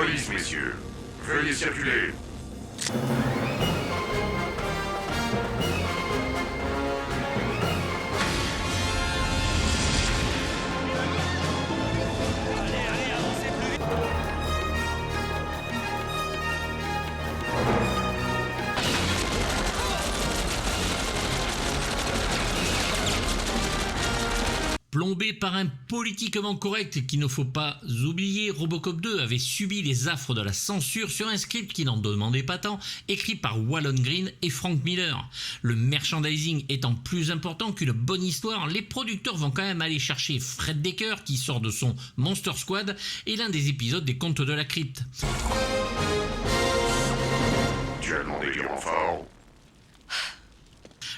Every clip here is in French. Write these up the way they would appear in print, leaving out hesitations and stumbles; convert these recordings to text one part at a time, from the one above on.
Police, messieurs. Veuillez circuler. Plombé par un politiquement correct qu'il ne faut pas oublier, Robocop 2 avait subi les affres de la censure sur un script qui n'en demandait pas tant, écrit par Waylon Green et Frank Miller. Le merchandising étant plus important qu'une bonne histoire, les producteurs vont quand même aller chercher Fred Dekker qui sort de son Monster Squad et l'un des épisodes des Contes de la Crypte. Tu as demandé du renfort?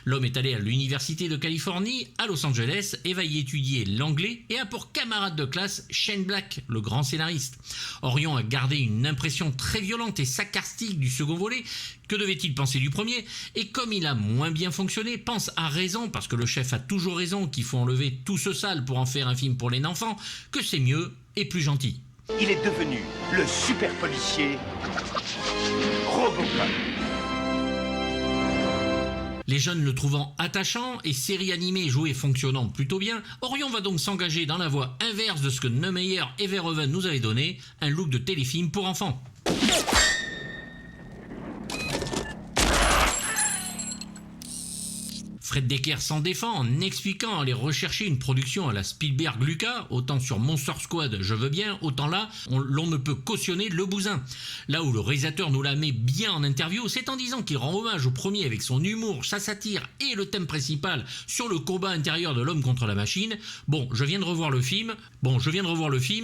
L'homme est allé à l'université de Californie, à Los Angeles, et va y étudier l'anglais et a pour camarade de classe Shane Black, le grand scénariste. Orion a gardé une impression très violente et sarcastique du second volet. Que devait-il penser du premier? Et comme il a moins bien fonctionné, pense à raison, parce que le chef a toujours raison, qu'il faut enlever tout ce sale pour en faire un film pour les enfants, que c'est mieux et plus gentil. Il est devenu le super policier Robocop. Les jeunes le trouvant attachant et série animée jouée fonctionnant plutôt bien, Orion va donc s'engager dans la voie inverse de ce que Neumeyer et Verhoeven nous avaient donné, un look de téléfilm pour enfants. Fred Dekker s'en défend en expliquant aller rechercher une production à la Spielberg-Lucas, autant sur Monster Squad je veux bien, autant là l'on ne peut cautionner le bousin. Là où le réalisateur nous la met bien en interview, c'est en disant qu'il rend hommage au premier avec son humour, sa satire et le thème principal sur le combat intérieur de l'homme contre la machine. Bon, je viens de revoir le film,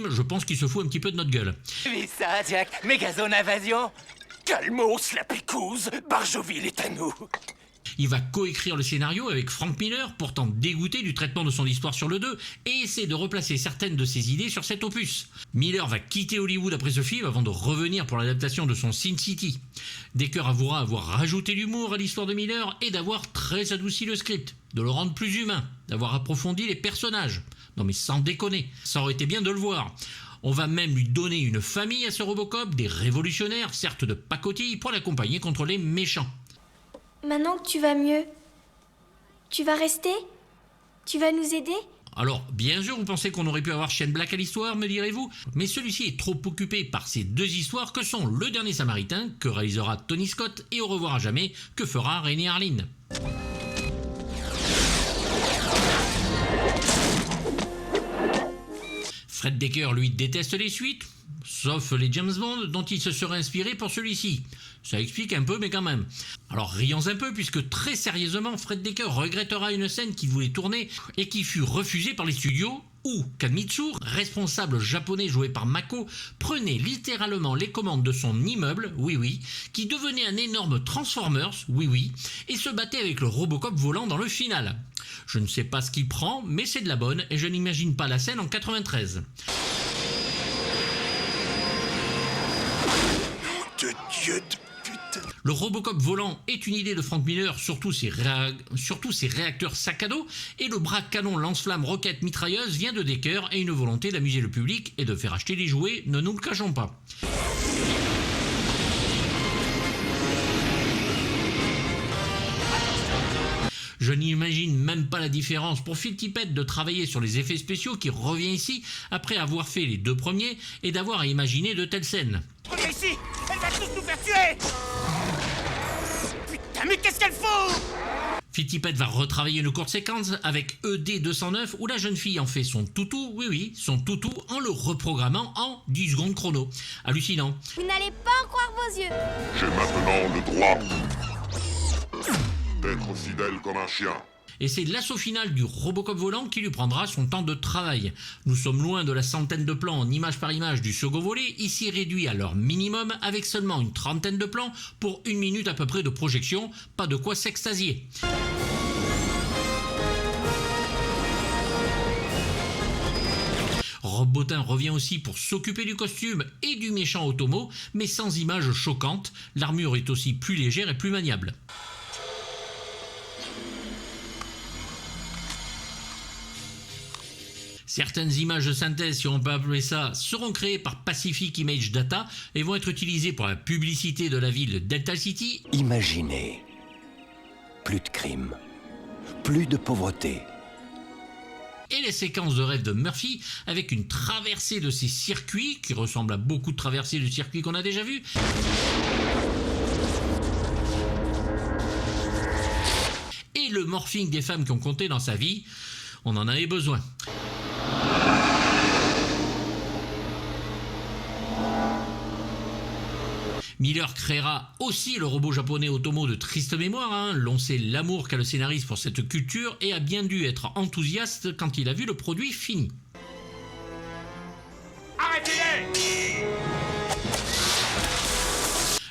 je pense qu'il se fout un petit peu de notre gueule. Oui ça, Jack, Megazone Invasion. Calmos la picouse, Barjoville est à nous. Il va coécrire le scénario avec Frank Miller, pourtant dégoûté du traitement de son histoire sur le 2, et essaie de replacer certaines de ses idées sur cet opus. Miller va quitter Hollywood après ce film avant de revenir pour l'adaptation de son Sin City. Dekker avouera avoir rajouté l'humour à l'histoire de Miller et d'avoir très adouci le script, de le rendre plus humain, d'avoir approfondi les personnages. Non mais sans déconner, ça aurait été bien de le voir. On va même lui donner une famille à ce Robocop, des révolutionnaires, certes de pacotille, pour l'accompagner contre les méchants. Maintenant que tu vas mieux, tu vas rester? Tu vas nous aider? Alors, bien sûr, vous pensez qu'on aurait pu avoir Shane Black à l'histoire, me direz-vous, mais celui-ci est trop occupé par ces deux histoires que sont Le Dernier Samaritain, que réalisera Tony Scott, et Au revoir à jamais, que fera Renée Harlin. Fred Dekker, lui, déteste les suites, sauf les James Bond dont il se serait inspiré pour celui-ci. Ça explique un peu, mais quand même. Alors rions un peu, puisque très sérieusement, Fred Dekker regrettera une scène qu'il voulait tourner et qui fut refusée par les studios, où Kamitsu, responsable japonais joué par Mako, prenait littéralement les commandes de son immeuble, oui oui, qui devenait un énorme Transformers, oui oui, et se battait avec le Robocop volant dans le final. Je ne sais pas ce qu'il prend, mais c'est de la bonne, et je n'imagine pas la scène en 93. De Dieu de putain. Le Robocop volant est une idée de Frank Miller, surtout ses réacteurs sac à dos, et le bras canon lance-flamme roquette mitrailleuse vient de Dekker et une volonté d'amuser le public et de faire acheter des jouets, ne nous le cachons pas. Je n'imagine même pas la différence pour Phil Tippett de travailler sur les effets spéciaux qui revient ici après avoir fait les deux premiers et d'avoir à imaginer de telles scènes. Reviens ici, elle va tous nous faire tuer. Putain, mais qu'est-ce qu'elle fout? Phil Tippett va retravailler une courte séquence avec ED209 où la jeune fille en fait son toutou, oui oui, son toutou en le reprogrammant en 10 secondes chrono. Hallucinant. Vous n'allez pas en croire vos yeux. J'ai maintenant le droit d'être fidèle comme un chien. Et c'est l'assaut final du Robocop volant qui lui prendra son temps de travail. Nous sommes loin de la centaine de plans en image par image du second volet, ici réduit à leur minimum avec seulement une trentaine de plans pour 1 minute à peu près de projection, pas de quoi s'extasier. Rob Bottin revient aussi pour s'occuper du costume et du méchant Otomo, mais sans images choquantes, l'armure est aussi plus légère et plus maniable. Certaines images de synthèse, si on peut appeler ça, seront créées par Pacific Image Data et vont être utilisées pour la publicité de la ville de Delta City. Imaginez, plus de crimes, plus de pauvreté. Et les séquences de rêve de Murphy avec une traversée de ces circuits qui ressemblent à beaucoup de traversées de circuits qu'on a déjà vus. Et le morphing des femmes qui ont compté dans sa vie, on en avait besoin. Miller créera aussi le robot japonais Otomo de triste mémoire. L'on sait l'amour qu'a le scénariste pour cette culture et a bien dû être enthousiaste quand il a vu le produit fini. Arrêtez-les!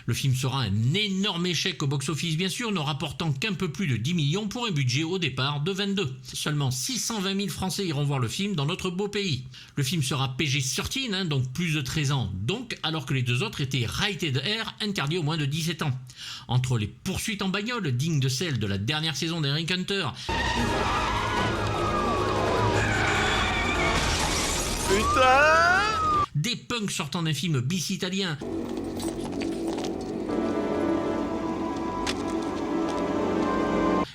Le film sera un énorme échec au box-office bien sûr, ne rapportant qu'un peu plus de 10 millions pour un budget au départ de 22. Seulement 620 000 Français iront voir le film dans notre beau pays. Le film sera PG-13, donc plus de 13 ans, donc alors que les deux autres étaient Rated R, interdits aux moins de 17 ans. Entre les poursuites en bagnole, dignes de celles de la dernière saison d'Eric Hunter, Putain! des punks sortant d'un film bis italien,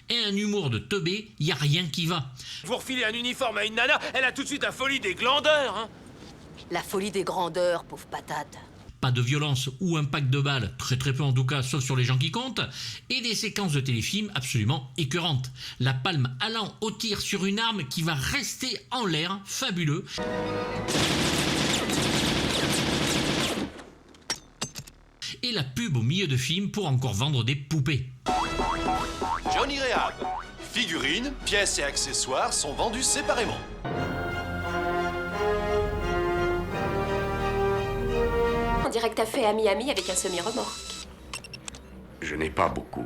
et un humour de teubé, y a rien qui va. Vous refilez un uniforme à une nana, elle a tout de suite la folie des glandeurs, hein? La folie des grandeurs, pauvre patate. Pas de violence ou impact de balles, très peu en tout cas, sauf sur les gens qui comptent, et des séquences de téléfilm absolument écœurantes. La palme allant au tir sur une arme qui va rester en l'air, fabuleux. Et la pub au milieu de film pour encore vendre des poupées. Johnny Rehab. Figurines, pièces et accessoires sont vendus séparément. On dirait que t'as fait ami-ami avec un semi-remorque. Je n'ai pas beaucoup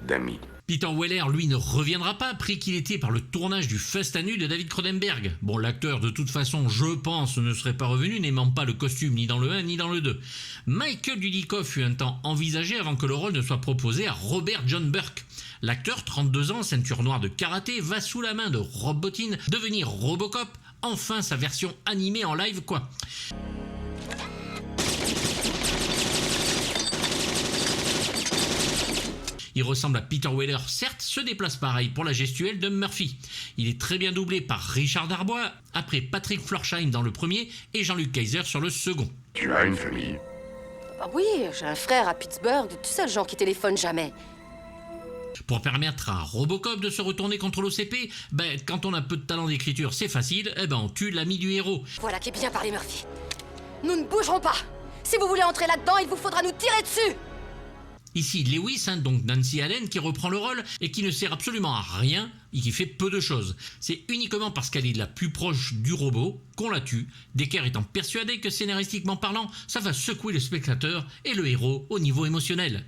d'amis. Peter Weller, lui, ne reviendra pas, pris qu'il était par le tournage du Fust à nu de David Cronenberg. Bon, l'acteur, de toute façon, je pense, ne serait pas revenu, n'aimant pas le costume ni dans le 1 ni dans le 2. Michael Dudikoff fut un temps envisagé avant que le rôle ne soit proposé à Robert John Burke. L'acteur, 32 ans, ceinture noire de karaté, va sous la main de Rob Bottin devenir Robocop, enfin sa version animée en live, quoi. Il ressemble à Peter Weller, certes, se déplace pareil pour la gestuelle de Murphy. Il est très bien doublé par Richard Darbois, après Patrick Florsheim dans le premier et Jean-Luc Kaiser sur le second. Tu as une famille? Ah oui, j'ai un frère à Pittsburgh, tu sais, le genre qui téléphone jamais. Pour permettre à Robocop de se retourner contre l'OCP, quand on a peu de talent d'écriture, c'est facile, on tue l'ami du héros. Voilà qui est bien parlé, Murphy. Nous ne bougerons pas. Si vous voulez entrer là-dedans, il vous faudra nous tirer dessus. Ici Lewis, donc Nancy Allen, qui reprend le rôle et qui ne sert absolument à rien et qui fait peu de choses. C'est uniquement parce qu'elle est la plus proche du robot qu'on la tue, Decker étant persuadé que scénaristiquement parlant, ça va secouer le spectateur et le héros au niveau émotionnel.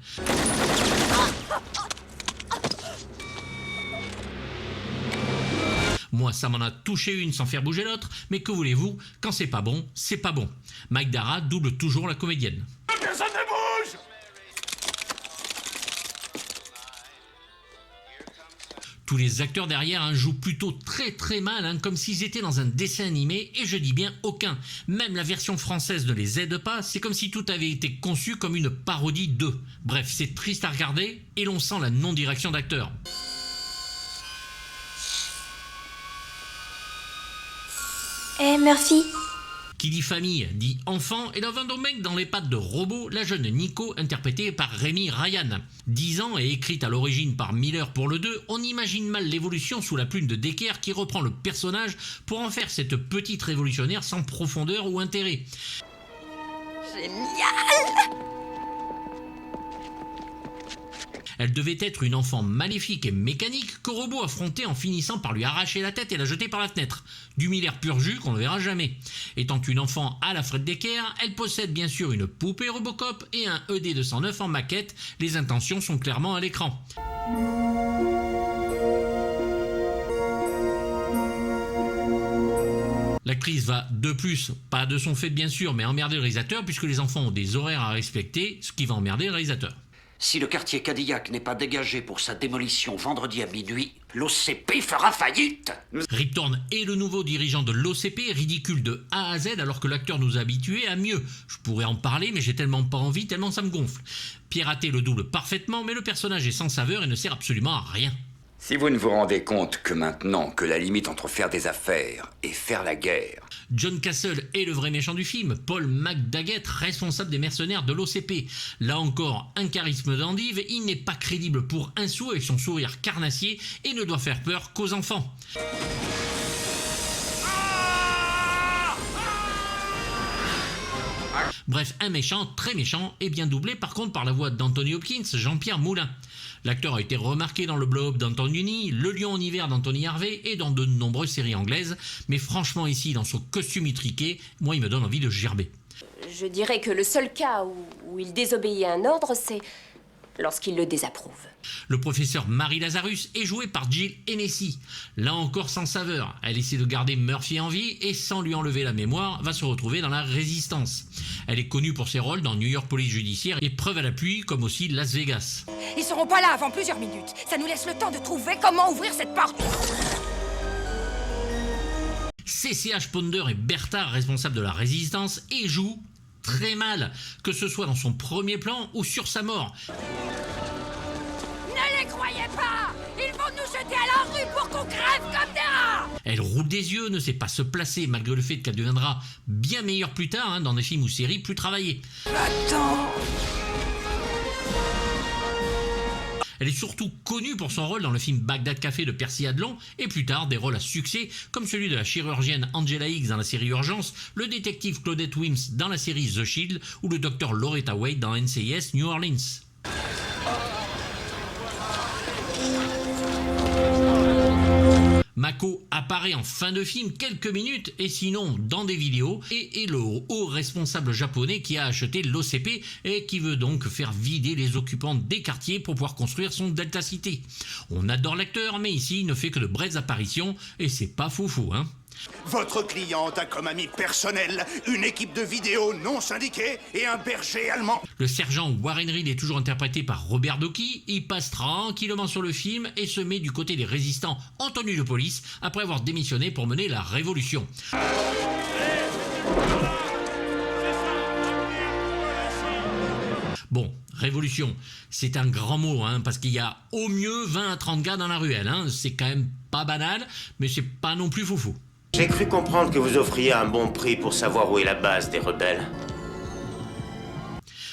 Moi, ça m'en a touché une sans faire bouger l'autre, mais que voulez-vous, quand c'est pas bon, c'est pas bon. Mike Dara double toujours la comédienne. Personne ne bouge! Tous les acteurs derrière jouent plutôt très mal, comme s'ils étaient dans un dessin animé, et je dis bien aucun. Même la version française ne les aide pas, c'est comme si tout avait été conçu comme une parodie d'eux. Bref, c'est triste à regarder, et l'on sent la non-direction d'acteurs. Murphy, Qui dit famille dit enfant, et dans un domaine dans les pattes de robot, la jeune Nico, interprétée par Rémi Ryan. 10 ans et écrite à l'origine par Miller pour le 2, on imagine mal l'évolution sous la plume de Decker qui reprend le personnage pour en faire cette petite révolutionnaire sans profondeur ou intérêt. Génial! Elle devait être une enfant maléfique et mécanique que Robot affrontait en finissant par lui arracher la tête et la jeter par la fenêtre. Du Miller pur jus qu'on ne verra jamais. Étant une enfant à la Fred Decker, elle possède bien sûr une poupée Robocop et un ED209 en maquette. Les intentions sont clairement à l'écran. L'actrice va de plus, pas de son fait bien sûr, mais emmerder le réalisateur puisque les enfants ont des horaires à respecter, ce qui va emmerder le réalisateur. Si le quartier Cadillac n'est pas dégagé pour sa démolition vendredi à minuit, l'OCP fera faillite. Rip Torn est le nouveau dirigeant de l'OCP, ridicule de A à Z alors que l'acteur nous a habitués à mieux. Je pourrais en parler mais j'ai tellement pas envie, tellement ça me gonfle. Piraté le double parfaitement mais le personnage est sans saveur et ne sert absolument à rien. Si vous ne vous rendez compte que maintenant que la limite entre faire des affaires et faire la guerre... John Castle est le vrai méchant du film, Paul McDaggett, responsable des mercenaires de l'OCP. Là encore, un charisme d'endive, il n'est pas crédible pour un sou avec son sourire carnassier et ne doit faire peur qu'aux enfants. Bref, un méchant, très méchant, et bien doublé par contre par la voix d'Anthony Hopkins, Jean-Pierre Moulin. L'acteur a été remarqué dans le Blow-up d'Antonioni, Le Lion en hiver d'Anthony Harvey et dans de nombreuses séries anglaises, mais franchement ici, dans son costume étriqué, moi il me donne envie de gerber. Je dirais que le seul cas où il désobéit à un ordre, c'est lorsqu'il le désapprouve. Le professeur Mary Lazarus est joué par Jill Hennessy. Là encore sans saveur, elle essaie de garder Murphy en vie et sans lui enlever la mémoire, va se retrouver dans la Résistance. Elle est connue pour ses rôles dans New York Police Judiciaire et preuve à l'appui comme aussi Las Vegas. Ils seront pas là avant plusieurs minutes. Ça nous laisse le temps de trouver comment ouvrir cette porte. CCH Ponder est Bertha, responsable de la Résistance, et joue très mal, que ce soit dans son premier plan ou sur sa mort. Ne les croyez pas! Ils vont nous jeter à la rue pour qu'on crève comme des rats! Elle roule des yeux, ne sait pas se placer, malgré le fait qu'elle deviendra bien meilleure plus tard, dans des films ou séries plus travaillés. Attends! Elle est surtout connue pour son rôle dans le film Bagdad Café de Percy Adlon et plus tard des rôles à succès comme celui de la chirurgienne Angela Higgs dans la série Urgence, le détective Claudette Wims dans la série The Shield ou le docteur Loretta Wade dans NCIS New Orleans. Mako apparaît en fin de film quelques minutes et sinon dans des vidéos et est le haut responsable japonais qui a acheté l'OCP et qui veut donc faire vider les occupants des quartiers pour pouvoir construire son Delta City. On adore l'acteur mais ici il ne fait que de brèves apparitions et c'est pas foufou hein. Votre cliente a comme ami personnel une équipe de vidéo non syndiquée et un berger allemand. Le sergent Warren Reed est toujours interprété par Robert Docky. Il passe tranquillement sur le film et se met du côté des résistants en tenue de police après avoir démissionné pour mener la révolution. Bon, révolution, c'est un grand mot, parce qu'il y a au mieux 20 à 30 gars dans la ruelle. C'est quand même pas banal, mais c'est pas non plus foufou. J'ai cru comprendre que vous offriez un bon prix pour savoir où est la base des rebelles.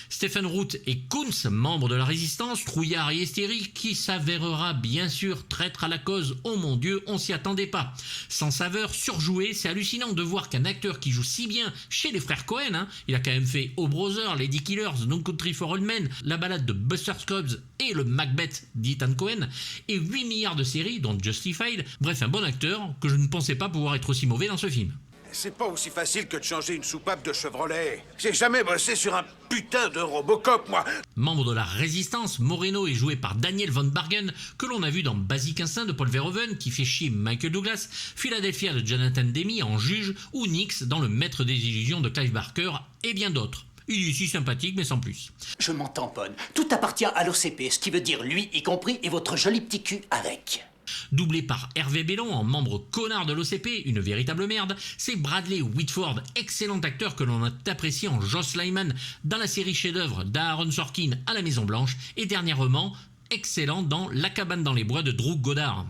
Stephen Root et Kunz, membres de la Résistance, trouillard et hystérique, qui s'avérera bien sûr traître à la cause. Oh mon Dieu, on s'y attendait pas. Sans saveur, surjoué, c'est hallucinant de voir qu'un acteur qui joue si bien chez les frères Coen, il a quand même fait O Brother, Lady Killers, No Country for Old Men, la balade de Buster Scruggs et le Macbeth d'Ethan Coen, et 8 milliards de séries, dont Justified, bref un bon acteur que je ne pensais pas pouvoir être aussi mauvais dans ce film. C'est pas aussi facile que de changer une soupape de Chevrolet. J'ai jamais bossé sur un putain de Robocop, moi. Membre de la Résistance, Moreno est joué par Daniel Von Bargen, que l'on a vu dans Basic Instinct de Paul Verhoeven, qui fait chier Michael Douglas, Philadelphia de Jonathan Demme en Juge, ou Nix dans Le Maître des Illusions de Clive Barker, et bien d'autres. Il est ici sympathique, mais sans plus. Je m'en tamponne. Tout appartient à l'OCP, ce qui veut dire lui y compris et votre joli petit cul avec. Doublé par Hervé Bellon en membre connard de l'OCP, une véritable merde, c'est Bradley Whitford, excellent acteur que l'on a apprécié en Joss Lyman dans la série chef-d'œuvre d'Aaron Sorkin à la Maison Blanche et dernièrement excellent dans La cabane dans les bois de Drew Goddard.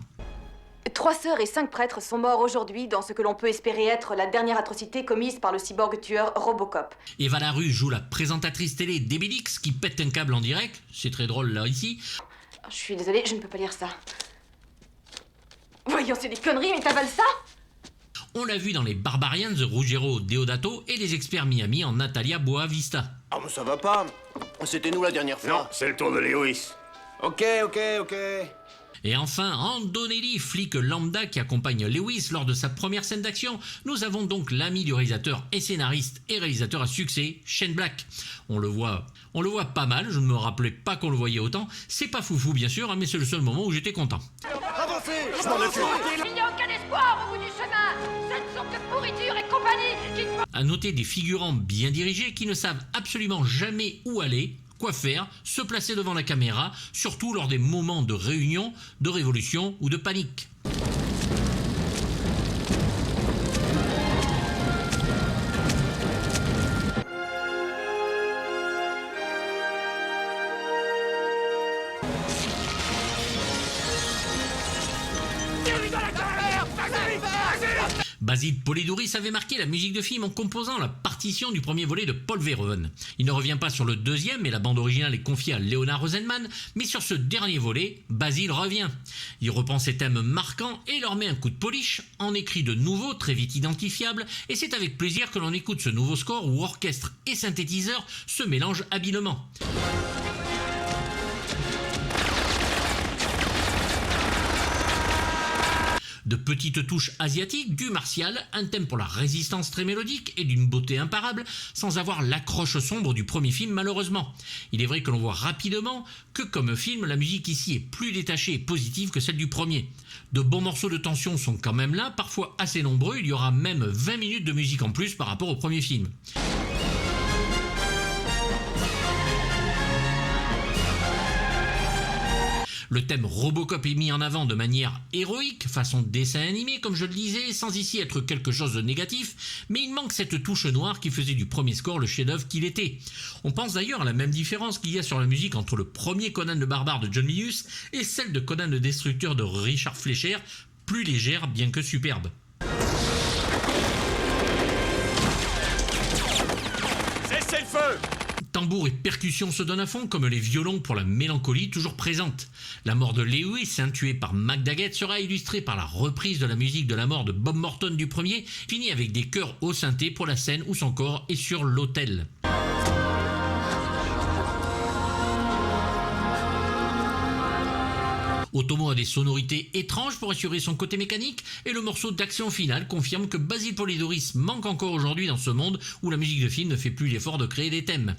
3 sœurs et 5 prêtres sont morts aujourd'hui dans ce que l'on peut espérer être la dernière atrocité commise par le cyborg tueur Robocop. Eva Larue joue la présentatrice télé Debbie Dix qui pète un câble en direct, c'est très drôle là ici. Je suis désolée, je ne peux pas lire ça. Voyons, c'est des conneries, mais t'avales ça? On l'a vu dans les Barbarians de Ruggero Deodato et les experts Miami en Natalia Boavista. Ah mais ça va pas. C'était nous la dernière fois. Non, c'est le tour de Lewis. Ok. Et enfin, Andonelli, flic lambda qui accompagne Lewis lors de sa première scène d'action. Nous avons donc l'ami du réalisateur et scénariste et réalisateur à succès, Shane Black. On le voit pas mal, je ne me rappelais pas qu'on le voyait autant. C'est pas foufou bien sûr, mais c'est le seul moment où j'étais content. Avancez, je m'en occupe. Il n'y a aucun espoir au bout du chemin. Ce ne sont que pourriture et compagnie qui... À noter des figurants bien dirigés qui ne savent absolument jamais où aller, quoi faire, se placer devant la caméra, surtout lors des moments de réunion, de révolution ou de panique. Basil Polidori avait marqué la musique de film en composant la partition du premier volet de Paul Verhoeven. Il ne revient pas sur le deuxième, et la bande originale est confiée à Leonard Rosenman, mais sur ce dernier volet, Basil revient. Il reprend ses thèmes marquants et leur met un coup de polish, en écrit de nouveaux, très vite identifiables, et c'est avec plaisir que l'on écoute ce nouveau score où orchestre et synthétiseur se mélangent habilement. De petites touches asiatiques, du martial, un thème pour la résistance très mélodique et d'une beauté imparable, sans avoir l'accroche sombre du premier film malheureusement. Il est vrai que l'on voit rapidement que comme film, la musique ici est plus détachée et positive que celle du premier. De bons morceaux de tension sont quand même là, parfois assez nombreux, il y aura même 20 minutes de musique en plus par rapport au premier film. Le thème Robocop est mis en avant de manière héroïque, façon dessin animé comme je le disais, sans ici être quelque chose de négatif, mais il manque cette touche noire qui faisait du premier score le chef-d'œuvre qu'il était. On pense d'ailleurs à la même différence qu'il y a sur la musique entre le premier Conan le Barbare de John Milius et celle de Conan le Destructeur de Richard Fleischer, plus légère bien que superbe. Cessez le feu! Tambour et percussions se donnent à fond comme les violons pour la mélancolie toujours présente. La mort de Lewis, tué par Mac Daggett, sera illustrée par la reprise de la musique de la mort de Bob Morton du premier, fini avec des chœurs au synthé pour la scène où son corps est sur l'autel. Otomo a des sonorités étranges pour assurer son côté mécanique, et le morceau d'action finale confirme que Basil Polidoris manque encore aujourd'hui dans ce monde où la musique de film ne fait plus l'effort de créer des thèmes.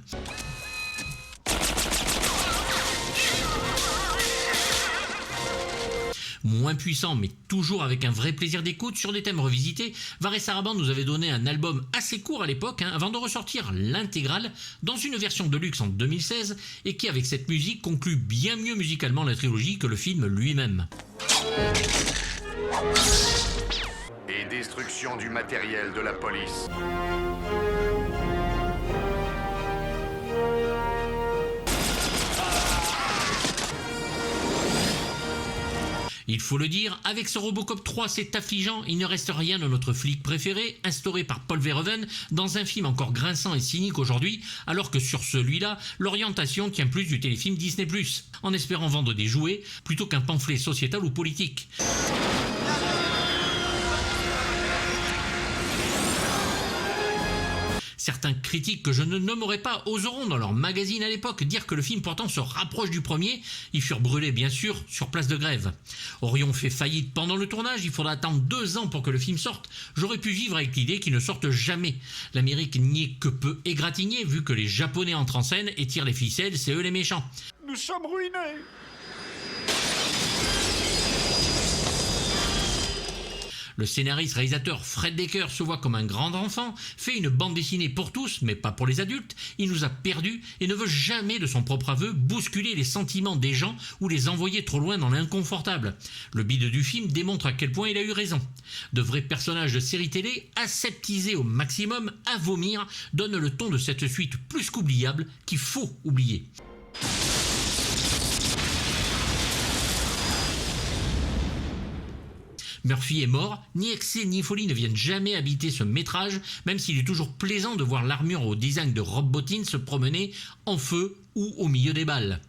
Moins puissant mais toujours avec un vrai plaisir d'écoute sur des thèmes revisités, Varese Sarabande nous avait donné un album assez court à l'époque avant de ressortir l'intégrale dans une version de luxe en 2016 et qui avec cette musique conclut bien mieux musicalement la trilogie que le film lui-même. Et destruction du matériel de la police. Il faut le dire, avec ce Robocop 3, c'est affligeant, il ne reste rien de notre flic préféré, instauré par Paul Verhoeven, dans un film encore grinçant et cynique aujourd'hui, alors que sur celui-là, l'orientation tient plus du téléfilm Disney+, en espérant vendre des jouets, plutôt qu'un pamphlet sociétal ou politique. Certains critiques que je ne nommerai pas oseront dans leur magazine à l'époque dire que le film pourtant se rapproche du premier. Ils furent brûlés bien sûr sur place de grève. Aurions fait faillite pendant le tournage, il faudra attendre 2 ans pour que le film sorte. J'aurais pu vivre avec l'idée qu'il ne sorte jamais. L'Amérique n'y est que peu égratignée vu que les Japonais entrent en scène et tirent les ficelles, c'est eux les méchants. Nous sommes ruinés! Le scénariste-réalisateur Fred Decker se voit comme un grand enfant, fait une bande dessinée pour tous, mais pas pour les adultes. Il nous a perdus et ne veut jamais, de son propre aveu, bousculer les sentiments des gens ou les envoyer trop loin dans l'inconfortable. Le bide du film démontre à quel point il a eu raison. De vrais personnages de série télé, aseptisés au maximum, à vomir, donnent le ton de cette suite plus qu'oubliable qu'il faut oublier. Murphy est mort, ni excès ni folie ne viennent jamais habiter ce métrage, même s'il est toujours plaisant de voir l'armure au design de Rob Bottin se promener en feu ou au milieu des balles.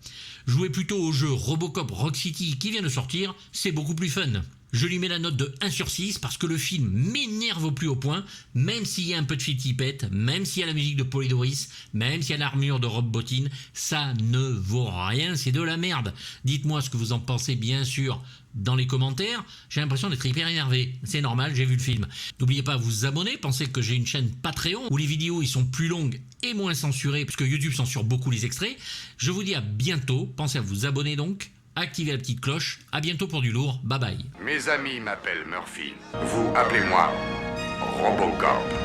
Jouer plutôt au jeu Robocop Rock City qui vient de sortir, c'est beaucoup plus fun. Je lui mets la note de 1/6 parce que le film m'énerve au plus haut point, même s'il y a un peu de filipette, même s'il y a la musique de Polidoris, même s'il y a l'armure de Rob Bottin, ça ne vaut rien, c'est de la merde. Dites-moi ce que vous en pensez bien sûr dans les commentaires, j'ai l'impression d'être hyper énervé, c'est normal, j'ai vu le film. N'oubliez pas à vous abonner, pensez que j'ai une chaîne Patreon où les vidéos ils sont plus longues et moins censurées, puisque YouTube censure beaucoup les extraits. Je vous dis à bientôt, pensez à vous abonner donc, activez la petite cloche, à bientôt pour du lourd, bye bye. Mes amis m'appellent Murphy. Vous appelez-moi Robocop.